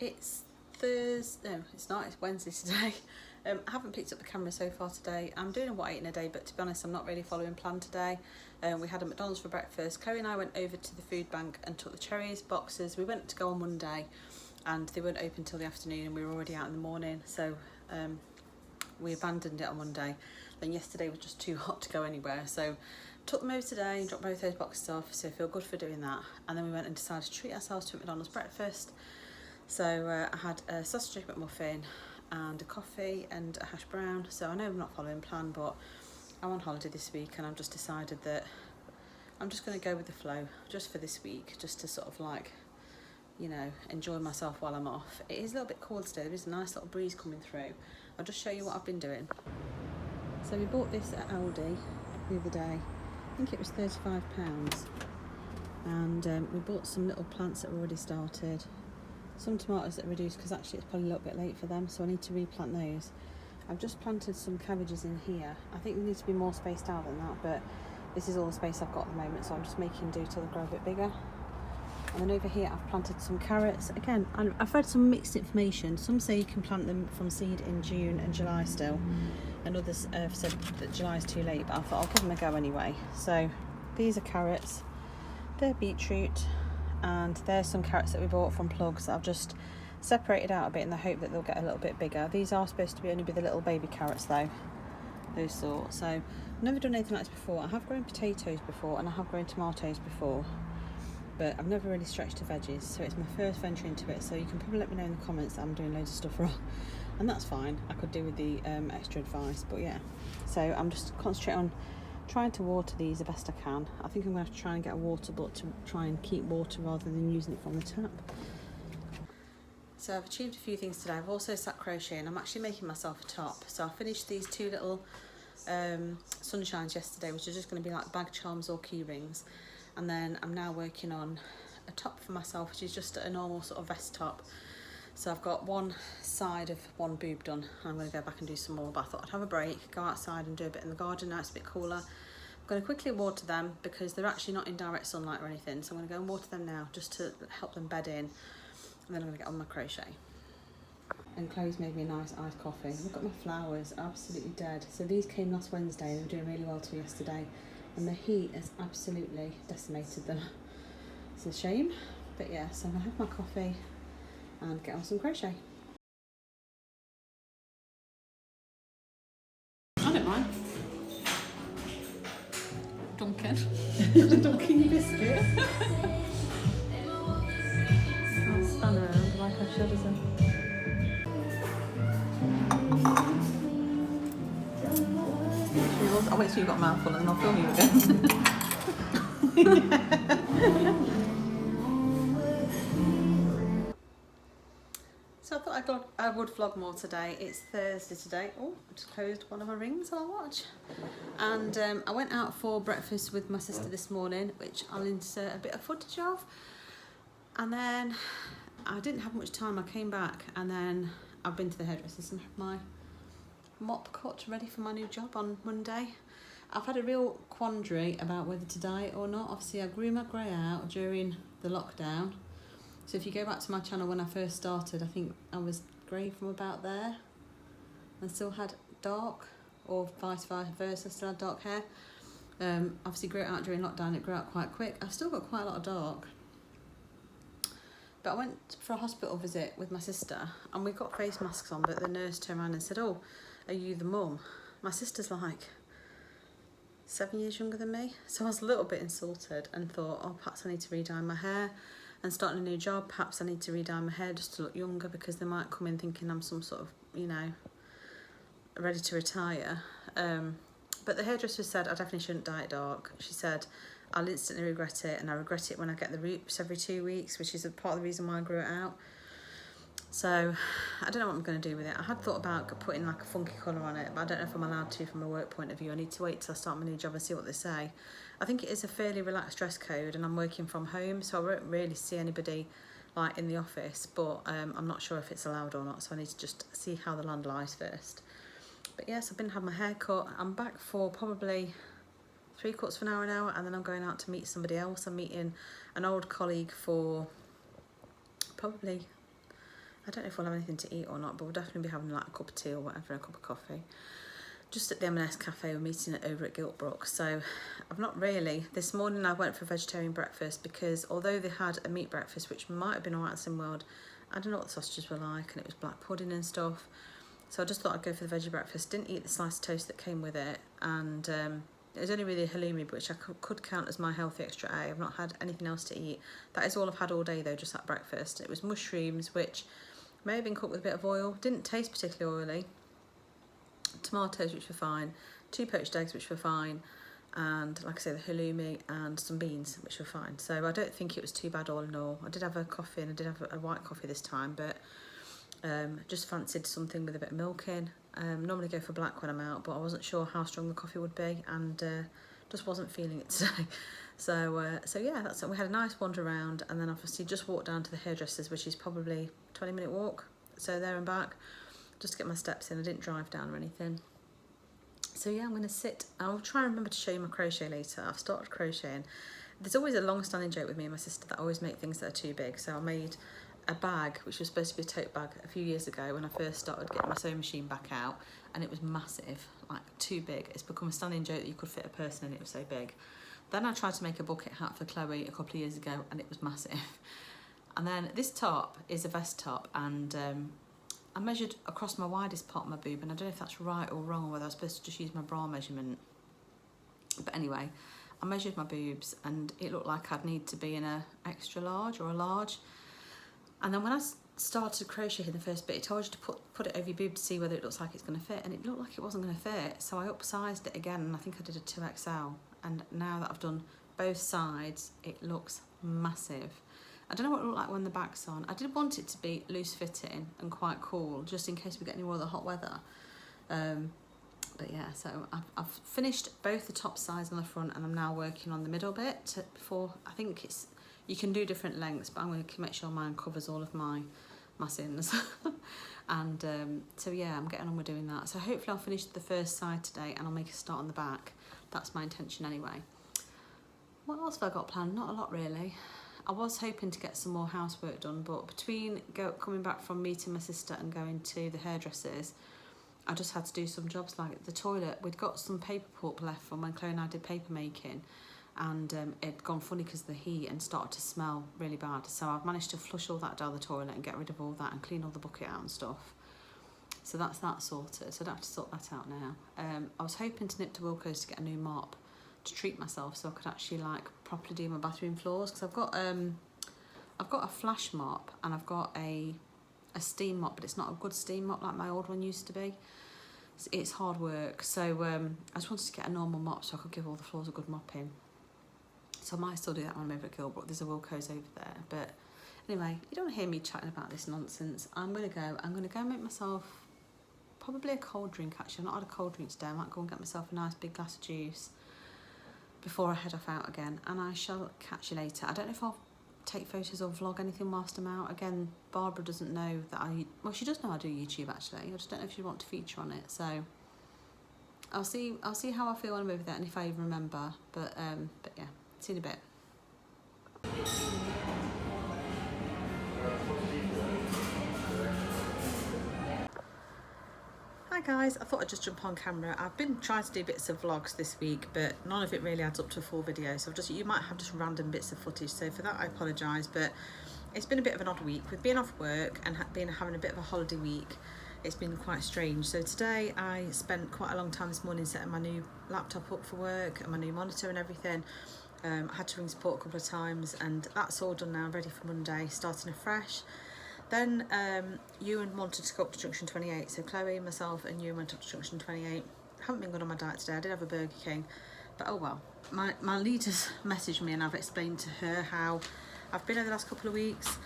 It's Thursday, no it's not, it's Wednesday today. I haven't picked up the camera so far today. I'm doing a what I eat in a day, but to be honest I'm not really following plan today. We had a McDonald's for breakfast. Chloe and I went over to the food bank and took the cherries boxes. We went to go on Monday and they weren't open till the afternoon and we were already out in the morning, so we abandoned it on Monday. Then yesterday was just too hot to go anywhere, so took them over today and dropped both those boxes off, so I feel good for doing that. And then we went and decided to treat ourselves to a McDonald's breakfast. So I had a sausage McMuffin and a coffee and a hash brown. So I know I'm not following plan, but I'm on holiday this week and I've just decided that I'm just going to go with the flow just for this week, just to sort of like, you know, enjoy myself while I'm off. It is a little bit cold today, there is a nice little breeze coming through. I'll just show you what I've been doing. So we bought this at Aldi the other day. I think it was £35, and we bought some little plants that were already started, some tomatoes that are reduced because actually it's probably a little bit late for them, so I need to replant those. I've just planted some cabbages in here. I think we need to be more spaced out than that, but this is all the space I've got at the moment, so I'm just making do till they grow a bit bigger. And then over here I've planted some carrots. Again, I've read some mixed information. Some say you can plant them from seed in June and July still, and others have said that July is too late, but I thought I'll give them a go anyway. So these are carrots, they're beetroot, and there's some carrots that we bought from plugs that I've just separated out a bit in the hope that they'll get a little bit bigger. These are supposed to be only be the little baby carrots though, those sorts. So I've never done anything like this before. I have grown potatoes before and I have grown tomatoes before, but I've never really stretched to veggies, so it's my first venture into it. So you can probably let me know in the comments that I'm doing loads of stuff wrong, and that's fine. I could do with the extra advice, but yeah. So I'm just concentrating on trying to water these the best I can. I think I'm going to have to try and get a water butt to try and keep water rather than using it from the tap. So I've achieved a few things today. I've also sat crocheting. I'm actually making myself a top. So I finished these two little sunshines yesterday, which are just going to be like bag charms or key rings. And then I'm now working on a top for myself, which is just a normal sort of vest top. So I've got one side of one boob done. I'm going to go back and do some more, but I thought I'd have a break, go outside and do a bit in the garden. Now it's a bit cooler. I'm going to quickly water them because they're actually not in direct sunlight or anything. So I'm going to go and water them now just to help them bed in. And then I'm going to get on my crochet. And Chloe's made me a nice iced coffee. Look at my flowers, absolutely dead. So these came last Wednesday and they were doing really well till yesterday. And the heat has absolutely decimated them. It's a shame, but yeah, so I'm gonna have my coffee and get on some crochet. I don't mind. Duncan. Dunking biscuit. I'll stand around like I should, as I'll wait till you've got a mouthful and I'll film you again. So I thought I would vlog more today. It's Thursday today. Oh, I just closed one of my rings I'll watch. And I went out for breakfast with my sister this morning, which I'll insert a bit of footage of. And then I didn't have much time. I came back and then I've been to the hairdressers and had my mop cut ready for my new job on Monday. I've had a real quandary about whether to dye it or not. Obviously I grew my grey out during the lockdown. So if you go back to my channel when I first started, I think I was grey from about there and still had dark, or vice versa, still had dark hair. Obviously grew it out during lockdown, it grew out quite quick. I've still got quite a lot of dark. But I went for a hospital visit with my sister and we got face masks on, but the nurse turned around and said, "Oh, are you the mum?" My sister's like 7 years younger than me. So I was a little bit insulted and thought, oh, perhaps I need to re-dye my hair. And starting a new job, perhaps I need to re-dye my hair just to look younger, because they might come in thinking I'm some sort of, you know, ready to retire. But the hairdresser said I definitely shouldn't dye it dark. She said I'll instantly regret it, and I regret it when I get the roots every 2 weeks, which is a part of the reason why I grew it out. So I don't know what I'm going to do with it. I had thought about putting like a funky colour on it, but I don't know if I'm allowed to from a work point of view. I need to wait till I start my new job and see what they say. I think it is a fairly relaxed dress code and I'm working from home, so I won't really see anybody like in the office, but I'm not sure if it's allowed or not, so I need to just see how the land lies first. But yes, I've been having my hair cut. I'm back for probably 3/4 of an hour, and then I'm going out to meet somebody else. I'm meeting an old colleague for probably I don't know if we'll have anything to eat or not, but we'll definitely be having like a cup of tea or whatever, a cup of coffee. Just at the M&S cafe, we're meeting it over at Giltbrook. So I've not really. This morning I went for a vegetarian breakfast because although they had a meat breakfast, which might have been alright at SlimWorld, I don't know what the sausages were like, and it was black pudding and stuff. So I just thought I'd go for the veggie breakfast. Didn't eat the sliced toast that came with it, and it was only really halloumi, which I could count as my healthy extra A. I've not had anything else to eat. That is all I've had all day though, just that breakfast. It was mushrooms, which may have been cooked with a bit of oil. Didn't taste particularly oily. Tomatoes, which were fine. 2 poached eggs, which were fine. And like I say, the halloumi and some beans, which were fine. So I don't think it was too bad all in all. I did have a coffee, and I did have a white coffee this time, but just fancied something with a bit of milk in. Normally go for black when I'm out, but I wasn't sure how strong the coffee would be, and just wasn't feeling it today. So yeah, that's it. We had a nice wander around, and then obviously just walked down to the hairdressers, which is probably a 20-minute walk, so there and back, just to get my steps in. I didn't drive down or anything. So yeah, I'm going to sit. I'll try and remember to show you my crochet later. I've started crocheting. There's always a long-standing joke with me and my sister that I always make things that are too big. So I made a bag, which was supposed to be a tote bag, a few years ago when I first started getting my sewing machine back out, and it was massive, like too big. It's become a standing joke that you could fit a person in, it was so big. Then I tried to make a bucket hat for Chloe a couple of years ago, and it was massive. And then this top is a vest top, and I measured across my widest part of my boob, and I don't know if that's right or wrong, or whether I was supposed to just use my bra measurement. But anyway, I measured my boobs, and it looked like I'd need to be in a extra large or a large. And then when I started crocheting the first bit, it told you to put it over your boob to see whether it looks like it's going to fit, and it looked like it wasn't going to fit. So I upsized it again, and I think I did a 2XL. And now that I've done both sides, it looks massive. I don't know what it looked like when the back's on. I did want it to be loose fitting and quite cool, just in case we get any more of the hot weather. But yeah, so I've finished both the top sides on the front, and I'm now working on the middle bit before. I think you can do different lengths, but I'm going to make sure mine covers all of my sins. And so yeah, I'm getting on with doing that. So hopefully I'll finish the first side today, and I'll make a start on the back. That's my intention anyway. What else have I got planned? Not a lot really. I was hoping to get some more housework done, but between coming back from meeting my sister and going to the hairdressers, I just had to do some jobs like the toilet. We'd got some paper pulp left from when Chloe and I did paper making, and it'd gone funny because of the heat and started to smell really bad. So I've managed to flush all that down the toilet and get rid of all that and clean all the bucket out and stuff. So that's that sorted. So I don't have to sort that out now. I was hoping to nip to Wilko's to get a new mop to treat myself, so I could actually like properly do my bathroom floors, because I've got a flash mop and I've got a steam mop, but it's not a good steam mop like my old one used to be. It's hard work. So I just wanted to get a normal mop so I could give all the floors a good mopping. So I might still do that when I'm over at Giltbrook. There's a Wilko's over there. But anyway, you don't hear me chatting about this nonsense. I'm going to go make myself probably a cold drink actually. I've not had a cold drink today. I might go and get myself a nice big glass of juice before I head off out again. And I shall catch you later. I don't know if I'll take photos or vlog anything whilst I'm out. Again, Barbara doesn't know that well, she does know I do YouTube actually. I just don't know if she'd want to feature on it. So I'll see how I feel when I'm over there and if I even remember. But yeah. See you in a bit. Hi guys, I thought I'd just jump on camera. I've been trying to do bits of vlogs this week, but none of it really adds up to a full video. So you might have just random bits of footage. So for that I apologise, but it's been a bit of an odd week. We've been off work and having a bit of a holiday week. It's been quite strange. So today I spent quite a long time this morning setting my new laptop up for work and my new monitor and everything. I had to ring support a couple of times, and that's all done now, ready for Monday, starting afresh. Then Ewan wanted to go up to Junction 28, so Chloe, myself and Ewan went up to Junction 28. Haven't been good on my diet today. I did have a Burger King, but oh well. My leader's messaged me and I've explained to her how I've been over the last couple of weeks,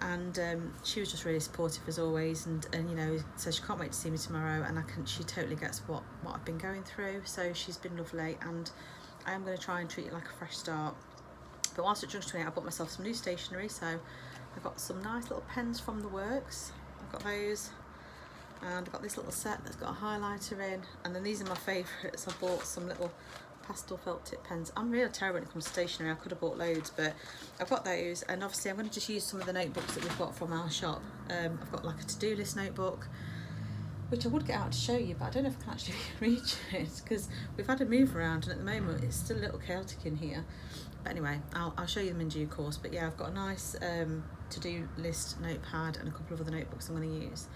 and she was just really supportive as always, and you know, says she can't wait to see me tomorrow, and she totally gets what I've been going through, so she's been lovely, and I am going to try and treat it like a fresh start. But whilst at Junction 28, I bought myself some new stationery, so I've got some nice little pens from the works. I've got those, and I've got this little set that's got a highlighter in, and then these are my favourites. I bought some little pastel felt tip pens. I'm really terrible when it comes to stationery. I could have bought loads, but I've got those, and obviously I'm going to just use some of the notebooks that we've got from our shop. I've got like a to-do list notebook, which I would get out to show you, but I don't know if I can actually reach it because we've had a move around, and at the moment it's still a little chaotic in here. But anyway, I'll show you them in due course. But yeah, I've got a nice to-do list notepad and a couple of other notebooks I'm going to use.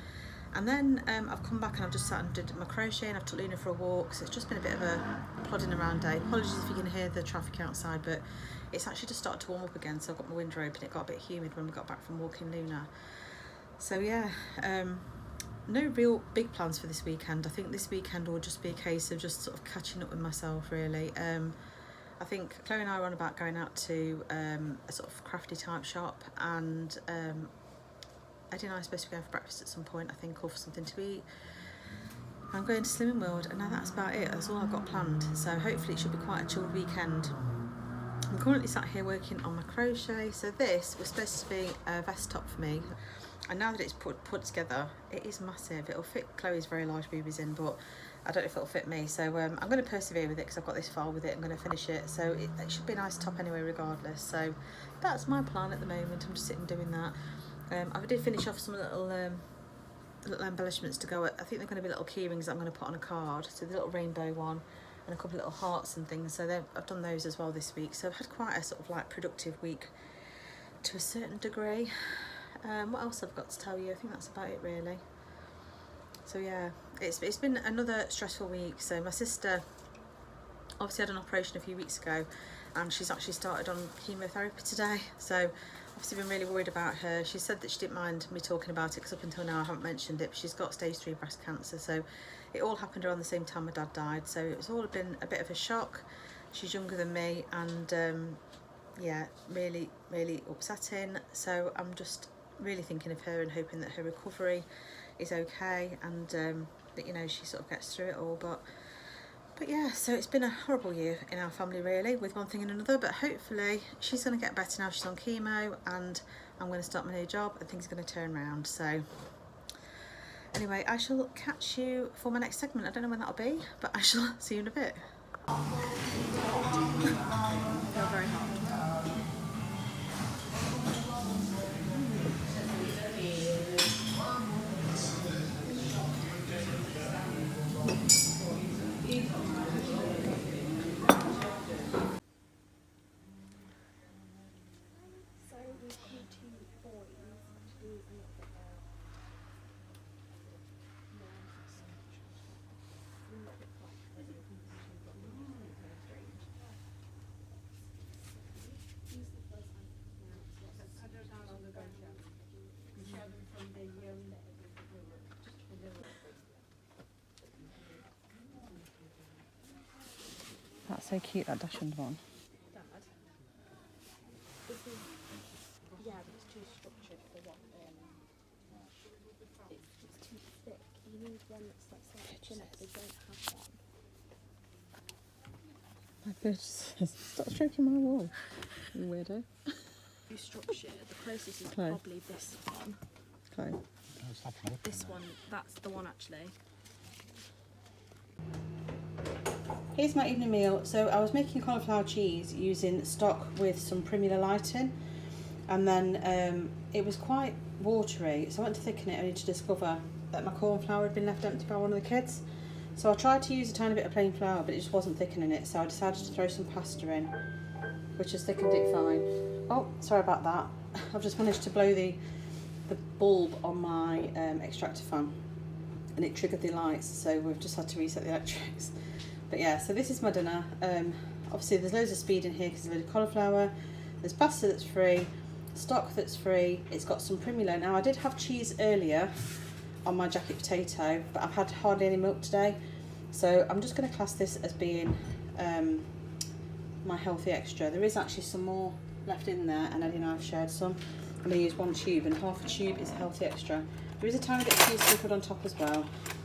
And then I've come back and I've just sat and did my crochet, and I've took Luna for a walk, so it's just been a bit of a plodding around day. Apologies if you can hear the traffic outside, but it's actually just started to warm up again, so I've got my window open. It got a bit humid when we got back from walking Luna. So yeah, no real big plans for this weekend. I think this weekend will just be a case of just sort of catching up with myself, really. I think Chloe and I were on about going out to a sort of crafty type shop, and Eddie and I are supposed to be going for breakfast at some point, I think, or for something to eat. I'm going to Slimming World, and now that's about it. That's all I've got planned. So hopefully it should be quite a chilled weekend. I'm currently sat here working on my crochet. So this was supposed to be a vest top for me, and now that it's put together, it is massive. It'll fit Chloe's very large boobies in, but I don't know if it'll fit me. So I'm going to persevere with it because I've got this far with it. I'm going to finish it. So it should be a nice top anyway, regardless. So that's my plan at the moment. I'm just sitting doing that. I did finish off some little embellishments to go at. I think they're going to be little key rings that I'm going to put on a card. So the little rainbow one and a couple of little hearts and things. So I've done those as well this week. So I've had quite a sort of like productive week to a certain degree. What else I've got to tell you? I think that's about it, really. So yeah, it's been another stressful week. So my sister obviously had an operation a few weeks ago, and she's actually started on chemotherapy today. So obviously been really worried about her. She said that she didn't mind me talking about it because up until now I haven't mentioned it, but she's got stage 3 breast cancer. So it all happened around the same time my dad died. So it's all been a bit of a shock. She's younger than me, and yeah, really, really upsetting. So I'm just really thinking of her and hoping that her recovery is okay, and that, you know, she sort of gets through it all. But yeah, so it's been a horrible year in our family, really, with one thing and another, but hopefully she's going to get better now she's on chemo, and I'm going to start my new job and things are going to turn around. So anyway, I shall catch you for my next segment. I don't know when that'll be, but I shall see you in a bit. You're very hot. That's so cute, that Dachshund one. Dad, this is, yeah, but it's too structured for what, it's too thick. You need one that's like slightly thinner, they don't have one. My bird says, stop stroking my wall, you weirdo. Too structured, the closest is Chloe. probably this one. Chloe. This one, that's the one actually. Here's my evening meal. So I was making cauliflower cheese using stock with some Primula Lighting, and then it was quite watery, so I went to thicken it only to discover that my corn flour had been left empty by one of the kids. So I tried to use a tiny bit of plain flour, but it just wasn't thickening it, so I decided to throw some pasta in, which has thickened it fine. Oh, sorry about that. I've just managed to blow the bulb on my extractor fan, and it triggered the lights, so we've just had to reset the electrics. But yeah, so this is my dinner. Obviously there's loads of speed in here because there's a load of cauliflower, there's pasta that's free, stock that's free, it's got some Primula. Now I did have cheese earlier on my jacket potato, but I've had hardly any milk today, so I'm just going to class this as being my healthy extra. There is actually some more left in there, and Eddie and I have shared some. I'm going to use one tube, and half a tube is healthy extra. There is a tiny bit of cheese sprinkled on top as well,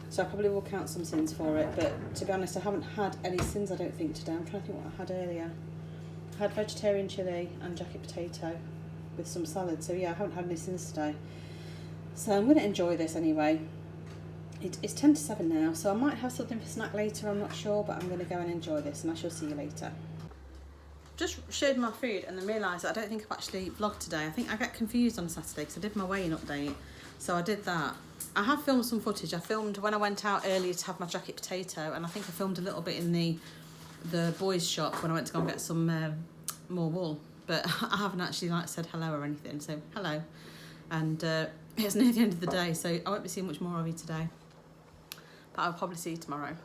so I probably will count some sins for it, but to be honest, I haven't had any sins, I don't think, today. I'm trying to think what I had earlier. I had vegetarian chilli and jacket potato with some salad, so yeah, I haven't had any sins today. So I'm going to enjoy this anyway. It's 10 to 7 now, so I might have something for snack later, I'm not sure, but I'm going to go and enjoy this and I shall see you later. Just shared my food and then realised that I don't think I've actually vlogged today. I think I get confused on a Saturday because I did my weigh-in update, so I did that. I have filmed some footage. I filmed when I went out earlier to have my jacket potato, and I think I filmed a little bit in the boys' shop when I went to go and get some more wool, but I haven't actually like said hello or anything, so hello. And it's near the end of the day, so I won't be seeing much more of you today, but I'll probably see you tomorrow.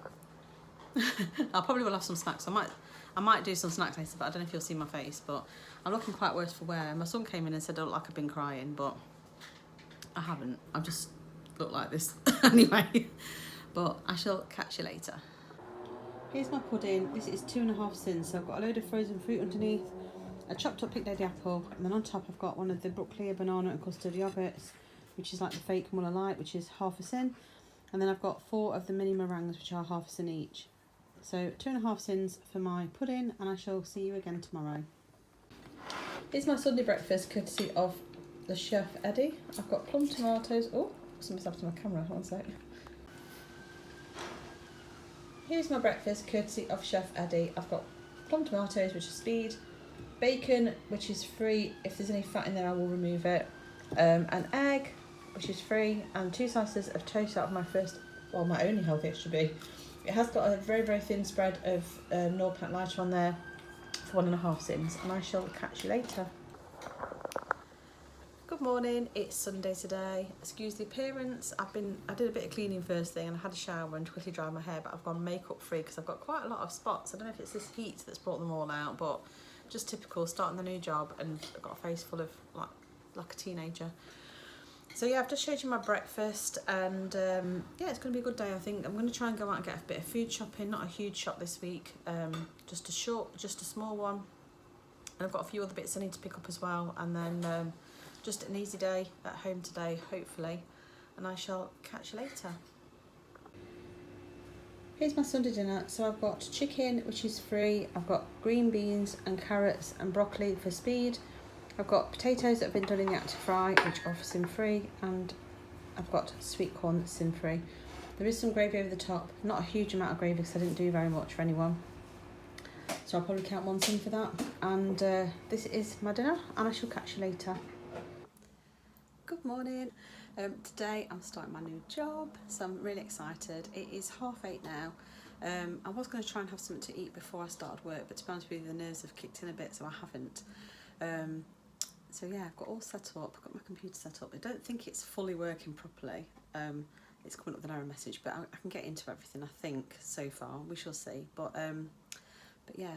I probably will have some snacks. I might do some snacks later, but I don't know if you'll see my face, but I'm looking quite worse for wear. My son came in and said I look like I've been crying, but I haven't. I just look like this anyway. But I shall catch you later. Here's my pudding. This is 2.5 sins, so I've got a load of frozen fruit underneath, a chopped up picked lady apple, and then on top I've got one of the Brookleya banana and custard yogurts, which is like the fake Muller Light, which is 1/2 sin, and then I've got 4 of the mini meringues, which are 1/2 sin each. So 2.5 sins for my pudding, and I shall see you again tomorrow. Here's my Sunday breakfast, courtesy of the Chef Eddie. I've got plum tomatoes. Oh, something's happened to my camera, one sec. Here's my breakfast, courtesy of Chef Eddie. I've got plum tomatoes, which is speed, bacon, which is free. If there's any fat in there, I will remove it. An egg, which is free, and 2 slices of toast out of my only healthy extra B. It has got a very, very thin spread of Norpant Lighter on there for 1.5 sins, and I shall catch you later. Good morning, it's Sunday today. Excuse the appearance. I did a bit of cleaning first thing and I had a shower and quickly dried my hair, but I've gone makeup free because I've got quite a lot of spots. I don't know if it's this heat that's brought them all out, but just typical, starting the new job, and I've got a face full of like a teenager. So yeah, I've just showed you my breakfast, and yeah, it's going to be a good day. I think I'm going to try and go out and get a bit of food shopping. Not a huge shop this week, just a small one. And I've got a few other bits I need to pick up as well, and then just an easy day at home today, hopefully, and I shall catch you later. Here's my Sunday dinner. So I've got chicken, which is free. I've got green beans and carrots and broccoli for speed. I've got potatoes that have been done in the active fry, which are sin free, and I've got sweet corn that's sin free. There is some gravy over the top, not a huge amount of gravy because I didn't do very much for anyone, so I'll probably count 1 sin for that. And this is my dinner, and I shall catch you later. Good morning. Today I'm starting my new job, so I'm really excited. It is 8:30 now. I was going to try and have something to eat before I started work, but to be honest with you, the nerves have kicked in a bit, so I haven't. So yeah, I've got all set up. I've got my computer set up. I don't think it's fully working properly. It's coming up with an error message, but I can get into everything, I think, so far. We shall see. But yeah,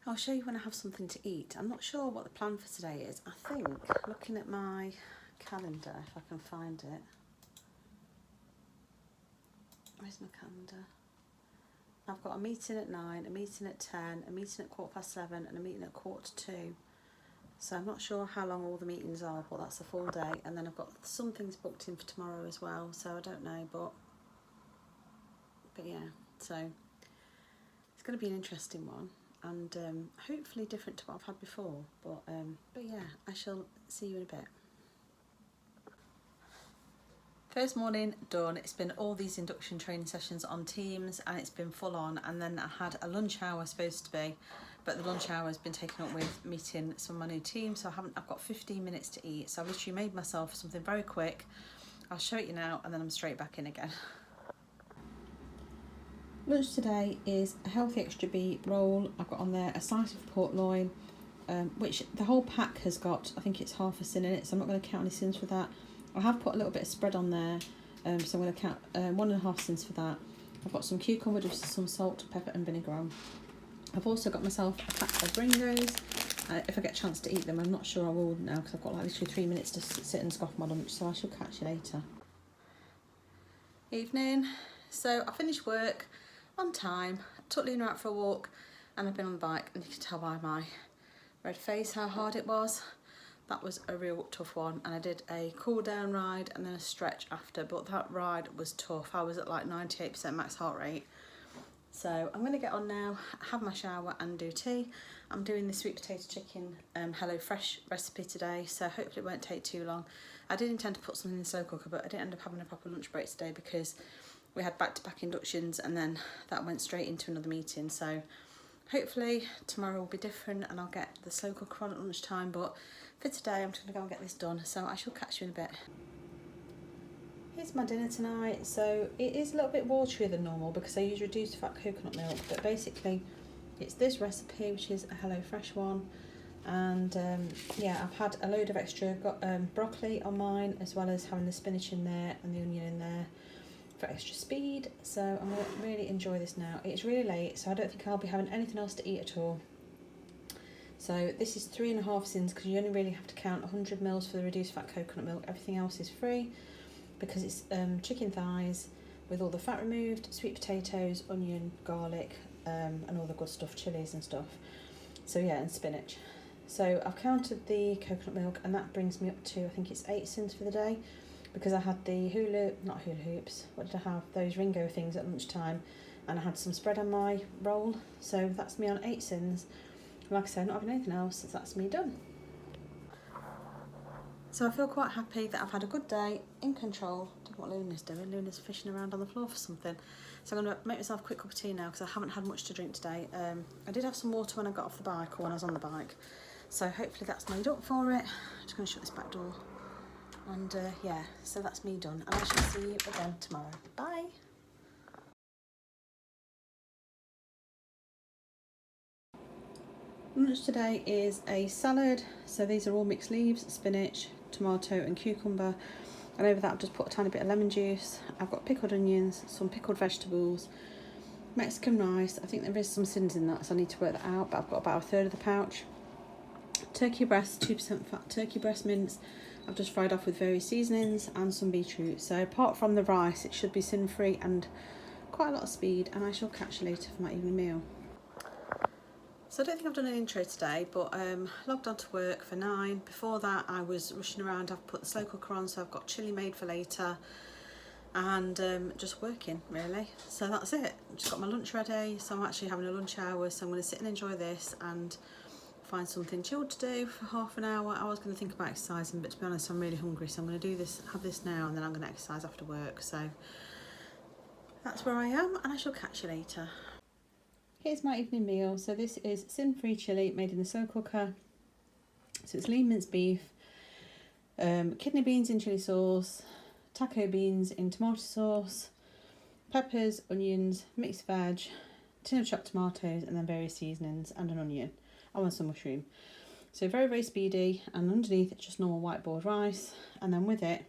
I'll show you when I have something to eat. I'm not sure what the plan for today is. I think, looking at my calendar, if I can find it. Where's my calendar? I've got a meeting at 9, a meeting at 10, a meeting at 7:15, and a meeting at 2:45. So I'm not sure how long all the meetings are, but that's a full day. And then I've got some things booked in for tomorrow as well, so I don't know, but yeah, so it's going to be an interesting one, and hopefully different to what I've had before, but yeah, I shall see you in a bit. First morning done. It's been all these induction training sessions on Teams, and it's been full on, and then I had a lunch hour supposed to be, but the lunch hour has been taken up with meeting some of my new team, so I've got 15 minutes to eat, so I've literally made myself something very quick. I'll show it you now, and then I'm straight back in again. Lunch today is a healthy extra B roll. I've got on there a slice of pork loin, which the whole pack has got, I think it's 1/2 sin in it, so I'm not going to count any sins for that. I have put a little bit of spread on there, so I'm going to count 1.5 sins for that. I've got some cucumber, just some salt, pepper and vinegar on. I've also got myself a pack of Ringos. If I get a chance to eat them, I'm not sure I will now because I've got like literally 3 minutes to sit and scoff my lunch, so I shall catch you later. Evening. So I finished work on time, took Luna out for a walk, and I've been on the bike, and you can tell by my red face how hard it was. That was a real tough one, and I did a cool down ride and then a stretch after, but that ride was tough. I was at like 98% max heart rate. So I'm going to get on now, have my shower and do tea. I'm doing the sweet potato chicken Hello Fresh recipe today, so hopefully it won't take too long. I did intend to put something in the slow cooker, but I didn't end up having a proper lunch break today because we had back-to-back inductions and then that went straight into another meeting. So hopefully tomorrow will be different and I'll get the slow cooker on at lunchtime, but for today I'm just going to go and get this done, so I shall catch you in a bit. Here's my dinner tonight. So it is a little bit waterier than normal because I use reduced fat coconut milk, but basically it's this recipe, which is a Hello Fresh one, and yeah, I've had a load of extra broccoli on mine, as well as having the spinach in there and the onion in there for extra speed. So I'm going to really enjoy this now. It's really late, so I don't think I'll be having anything else to eat at all. So this is 3.5 sins because you only really have to count 100 mils for the reduced fat coconut milk. Everything else is free because it's chicken thighs with all the fat removed, sweet potatoes, onion, garlic, and all the good stuff, chilies and stuff. So yeah, and spinach. So I've counted the coconut milk and that brings me up to, I think it's 8 sins for the day, because I had the hula hoops, what did I have? Those Ringo things at lunchtime, and I had some spread on my roll. So that's me on 8 sins. Like I said, not having anything else, so that's me done. So I feel quite happy that I've had a good day, in control. I don't know what Luna's doing. Luna's fishing around on the floor for something. So I'm going to make myself a quick cup of tea now because I haven't had much to drink today. I did have some water when I got off the bike or when I was on the bike. So hopefully that's made up for it. I'm just going to shut this back door. And yeah, so that's me done. And I shall see you again tomorrow. Bye. Lunch today is a salad. So these are all mixed leaves, spinach, tomato and cucumber. And over that I've just put a tiny bit of lemon juice. I've got pickled onions, some pickled vegetables, Mexican rice. I think there is some sins in that, so I need to work that out, but I've got about 1/3 of the pouch. Turkey breast, 2% fat turkey breast mince. I've just fried off with various seasonings and some beetroot. So apart from the rice, it should be sin free and quite a lot of speed, and I shall catch you later for my evening meal. So I don't think I've done an intro today, but logged on to work for 9. Before that I was rushing around. I've put the slow cooker on, so I've got chilli made for later, and just working really. So that's it. Just got my lunch ready, so I'm actually having a lunch hour, so I'm going to sit and enjoy this and find something chilled to do for half an hour. I was going to think about exercising, but to be honest I'm really hungry, so I'm going to do this, have this now, and then I'm going to exercise after work. So that's where I am, and I shall catch you later. Here's my evening meal. So this is sin-free chilli made in the slow cooker. So it's lean minced beef, kidney beans in chilli sauce, taco beans in tomato sauce, peppers, onions, mixed veg, tin of chopped tomatoes, and then various seasonings and an onion. I want some mushroom. So very, very speedy, and underneath it's just normal white boiled rice. And then with it,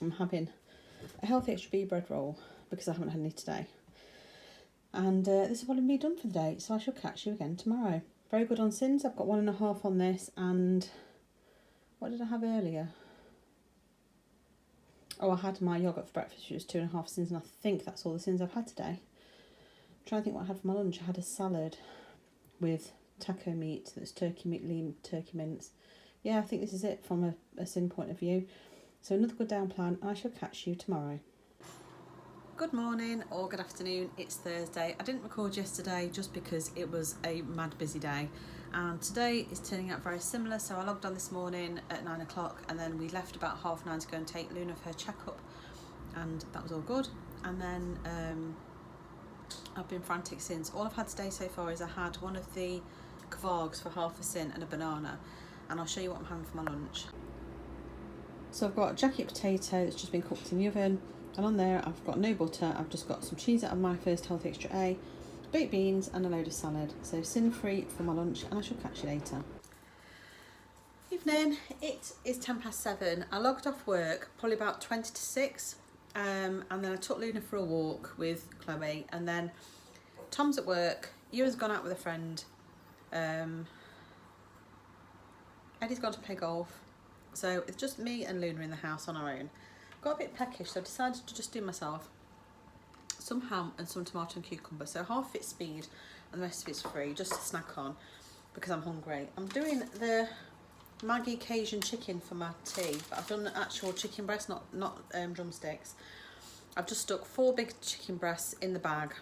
I'm having a healthy extra B bread roll because I haven't had any today. And this is what I've done for the day, so I shall catch you again tomorrow. Very good on sins. I've got 1.5 on this, and what did I have earlier? Oh, I had my yoghurt for breakfast, which was 2.5 sins, and I think that's all the sins I've had today. I'm trying to think what I had for my lunch. I had a salad with taco meat, that's turkey meat, lean turkey mince. Yeah, I think this is it from a sin point of view. So another good down plan. I shall catch you tomorrow. Good morning or good afternoon, it's Thursday. I didn't record yesterday just because it was a mad busy day, and today is turning out very similar. So I logged on this morning at 9 o'clock, and then we left about 9:30 to go and take Luna for her checkup, and that was all good. And then I've been frantic since. All I've had today so far is I had one of the kvargs for 1/2 sin and a banana, and I'll show you what I'm having for my lunch. So I've got a jacket potato that's just been cooked in the oven. And on there I've got no butter, I've just got some cheese out of my first healthy extra A, baked beans and a load of salad. So sin free for my lunch, and I shall catch you later. Evening, it is 7:10. I logged off work probably about 20 to 6, and then I took Luna for a walk with Chloe, and then Tom's at work, Ewan's gone out with a friend, Eddie's gone to play golf. So it's just me and Luna in the house on our own. Got a bit peckish, so I decided to just do myself some ham and some tomato and cucumber. So half it's speed and the rest of it's free, just to snack on because I'm hungry. I'm doing the Maggie Cajun chicken for my tea, but I've done the actual chicken breast, not drumsticks. I've just stuck 4 big chicken breasts in the bag,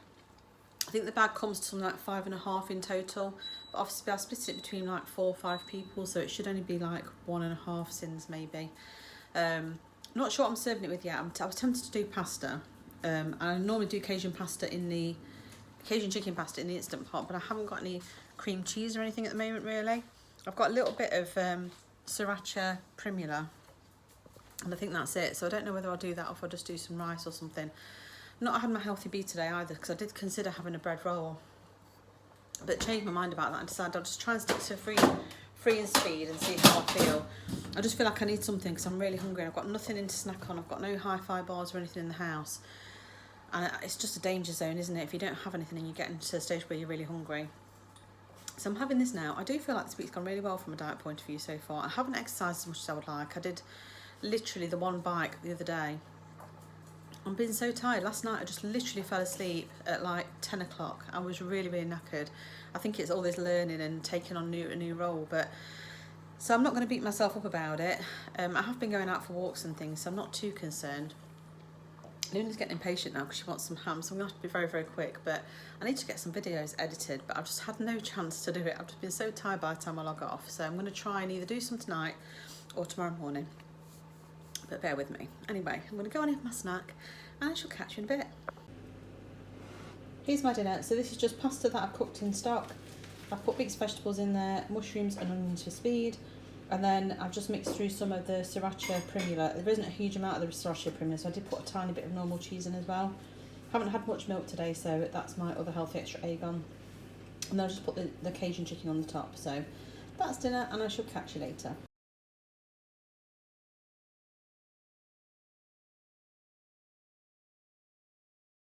I think the bag comes to something like 5.5 in total, but obviously I split it between like 4 or 5 people, so it should only be like 1.5 sins maybe. Not sure what I'm serving it with yet. I was tempted to do pasta. I normally do Cajun chicken pasta in the Instant Pot, but I haven't got any cream cheese or anything at the moment really. I've got a little bit of sriracha primula, and I think that's it. So I don't know whether I'll do that or if I'll just do some rice or something. Not had my healthy bee today either, because I did consider having a bread roll, but changed my mind about that and decided I'll just try and stick to free and speed and see how I feel. I just feel like I need something because I'm really hungry. I've got nothing in to snack on. I've got no hi-fi bars or anything in the house, and it's just a danger zone, isn't it, if you don't have anything and you get into a stage where you're really hungry. So I'm having this now. I do feel like this week's gone really well from a diet point of view so far. I haven't exercised as much as I would like. I did literally the one bike the other day. I'm being so tired. Last night I just literally fell asleep at like 10 o'clock. I was really, really knackered. I think it's all this learning and taking on a new role, but so I'm not going to beat myself up about it. I have been going out for walks and things, so I'm not too concerned. Luna's getting impatient now because she wants some ham, so I'm going to have to be very, very quick, but I need to get some videos edited, but I've just had no chance to do it. I've just been so tired by the time I log off, so I'm going to try and either do some tonight or tomorrow morning. But bear with me. Anyway, I'm going to go and have my snack and I shall catch you in a bit. Here's my dinner. So this is just pasta that I've cooked in stock. I've put mixed vegetables in there, mushrooms and onions for speed, and then I've just mixed through some of the sriracha primula. There isn't a huge amount of the sriracha primula, so I did put a tiny bit of normal cheese in as well. Haven't had much milk today, so that's my other healthy extra egg on. And then I'll just put the Cajun chicken on the top. So that's dinner, and I shall catch you later.